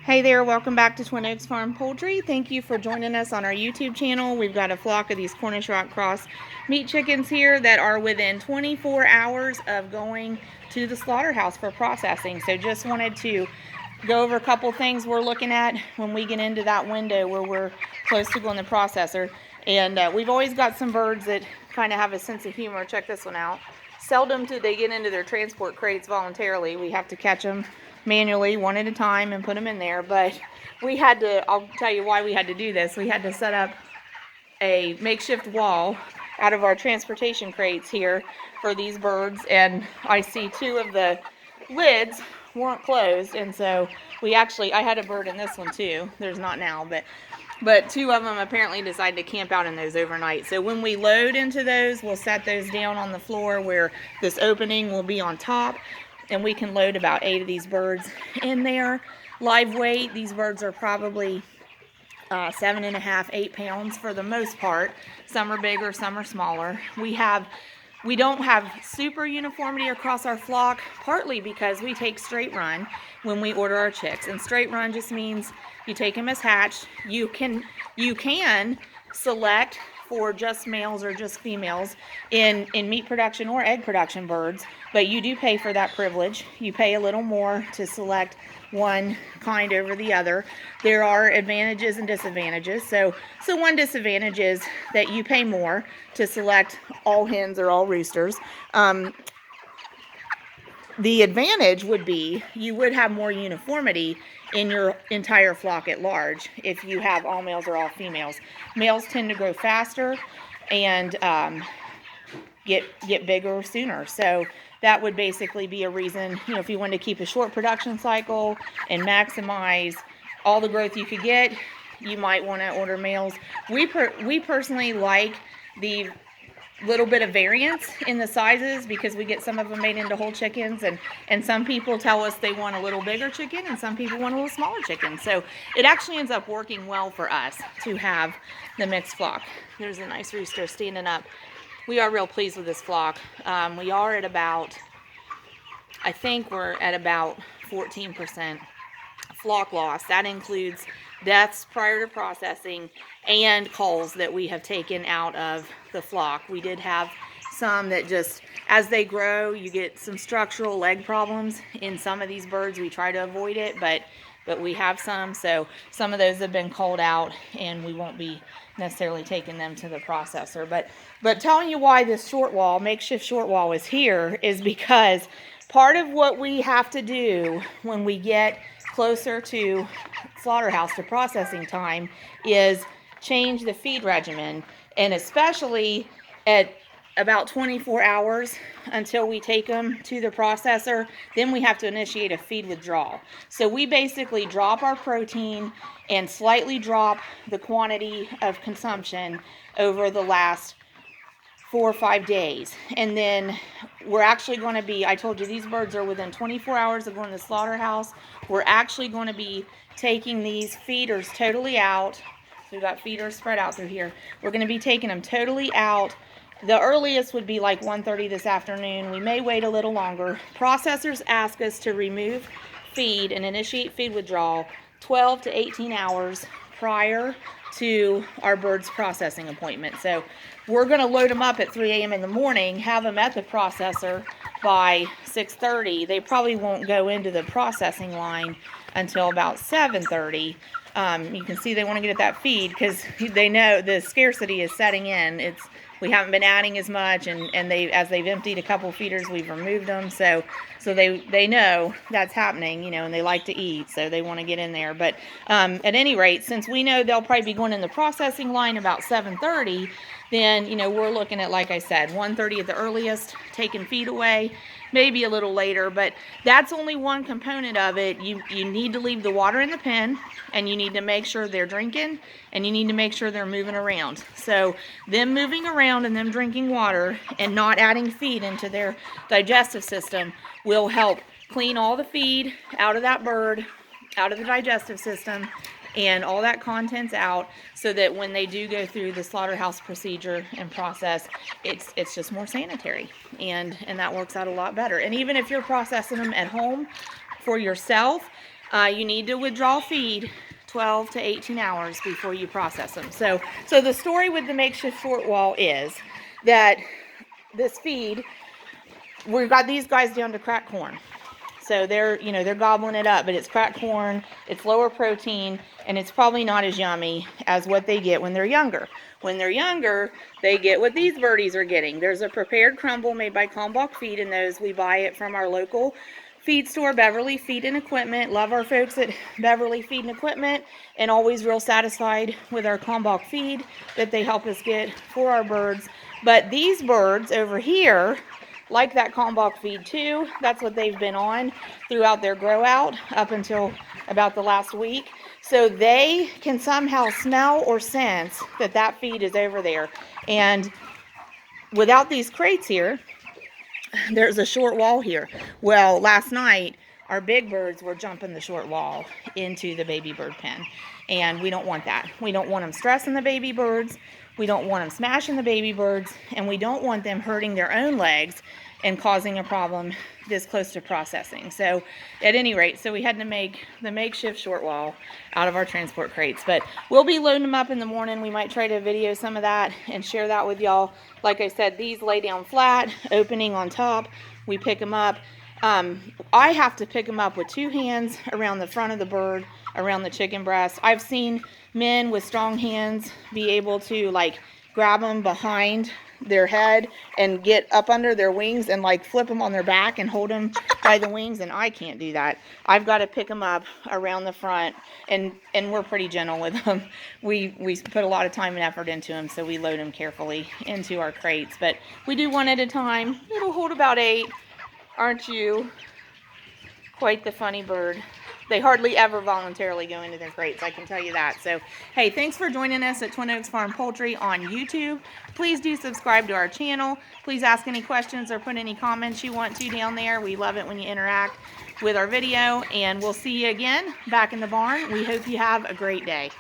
Hey there, welcome back to Twin Oaks Farm Poultry. Thank you for joining us on our YouTube channel. We've got a flock of these Cornish Rock Cross meat chickens here that are within 24 hours of going to the slaughterhouse for processing. So just wanted to go over a couple things we're looking at when we get into that window where we're close to going to the processor. And we've always got some birds that kind of have a sense of humor. Check this one out. Seldom do they get into their transport crates voluntarily. We have to catch them manually one at a time and put them in there, but we had to, I'll tell you why we had to do this. We had to set up a makeshift wall out of our transportation crates here for these birds, and I see two of the lids weren't closed, and so I had a bird in this one too. There's not now, but two of them apparently decided to camp out in those overnight. So when we load into those, we'll set those down on the floor where this opening will be on top, and we can load about 8 of these birds in there. Live weight, these birds are probably 7.5, 8 pounds for the most part. Some are bigger, some are smaller. We don't have super uniformity across our flock, partly because we take straight run when we order our chicks. And straight run just means you take them as hatched. You can select for just males or just females in meat production or egg production birds, but you do pay for that privilege. You pay a little more to select one kind over the other. There are advantages and disadvantages. So one disadvantage is that you pay more to select all hens or all roosters. The advantage would be you would have more uniformity in your entire flock at large if you have all males or all females. Males tend to grow faster and get bigger sooner. So that would basically be a reason, if you wanted to keep a short production cycle and maximize all the growth you could get, you might want to order males. We personally like the little bit of variance in the sizes because we get some of them made into whole chickens, and some people tell us they want a little bigger chicken and some people want a little smaller chicken. So it actually ends up working well for us to have the mixed flock. There's a nice rooster standing up. We are real pleased with this flock. We are at about, I think we're at about 14% flock loss. That includes deaths prior to processing and culls that we have taken out of the flock. We did have some that just, as they grow, you get some structural leg problems in some of these birds. We try to avoid it, but we have some. So some of those have been culled out, and we won't be necessarily taking them to the processor. But telling you why this makeshift short wall is here is because part of what we have to do when we get closer to slaughterhouse to processing time is change the feed regimen, and especially at about 24 hours until we take them to the processor, then we have to initiate a feed withdrawal. So we basically drop our protein and slightly drop the quantity of consumption over the last 4 or 5 days. And then we're actually going to be, I told you these birds are within 24 hours of going to the slaughterhouse. We're actually going to be taking these feeders totally out. So we've got feeders spread out through here. We're going to be taking them totally out. The earliest would be like 1:30 this afternoon. We may wait a little longer. Processors ask us to remove feed and initiate feed withdrawal 12 to 18 hours prior to our bird's processing appointment. So we're going to load them up at 3 a.m. in the morning, have them at the processor by 6:30. They probably won't go into the processing line until about 7:30. You can see they want to get at that feed because they know the scarcity is setting in. We haven't been adding as much, and as they've emptied a couple feeders, we've removed them. So they know that's happening, and they like to eat, so they want to get in there. But at any rate, since we know they'll probably be going in the processing line about 7:30, then we're looking at, like I said, 1:30 at the earliest, taking feed away. Maybe a little later, but that's only one component of it. You need to leave the water in the pen, and you need to make sure they're drinking, and you need to make sure they're moving around. So them moving around and them drinking water and not adding feed into their digestive system will help clean all the feed out of that bird, out of the digestive system, and all that contents out, so that when they do go through the slaughterhouse procedure and process, it's just more sanitary, and that works out a lot better. And even if you're processing them at home for yourself, you need to withdraw feed 12 to 18 hours before you process them. So the story with the makeshift short wall is that this feed, we've got these guys down to cracked corn. So they're gobbling it up, but it's cracked corn, it's lower protein, and it's probably not as yummy as what they get when they're younger. When they're younger, they get what these birdies are getting. There's a prepared crumble made by Kalmbach Feed, and those we buy it from our local feed store, Beverly Feed and Equipment. Love our folks at Beverly Feed and Equipment, and always real satisfied with our Kalmbach feed that they help us get for our birds. But these birds over here like that Kalmbach feed too. That's what they've been on throughout their grow out up until about the last week. So they can somehow smell or sense that that feed is over there. And without these crates here, there's a short wall here. Well, last night, our big birds were jumping the short wall into the baby bird pen. And we don't want that. We don't want them stressing the baby birds. We don't want them smashing the baby birds. And we don't want them hurting their own legs and causing a problem this close to processing. So at any rate, so we had to make the makeshift short wall out of our transport crates. But we'll be loading them up in the morning. We might try to video some of that and share that with y'all. Like I said, these lay down flat, opening on top. We pick them up. I have to pick them up with two hands around the front of the bird, around the chicken breast. I've seen men with strong hands be able to like grab them behind their head and get up under their wings and like flip them on their back and hold them by the wings, and I can't do that. I've got to pick them up around the front, and we're pretty gentle with them. We put a lot of time and effort into them, so we load them carefully into our crates, but we do one at a time. It'll hold about 8. Aren't you quite the funny bird? They hardly ever voluntarily go into their crates, I can tell you that. So, hey, thanks for joining us at Twin Oaks Farm Poultry on YouTube. Please do subscribe to our channel. Please ask any questions or put any comments you want to down there. We love it when you interact with our video, and we'll see you again back in the barn. We hope you have a great day.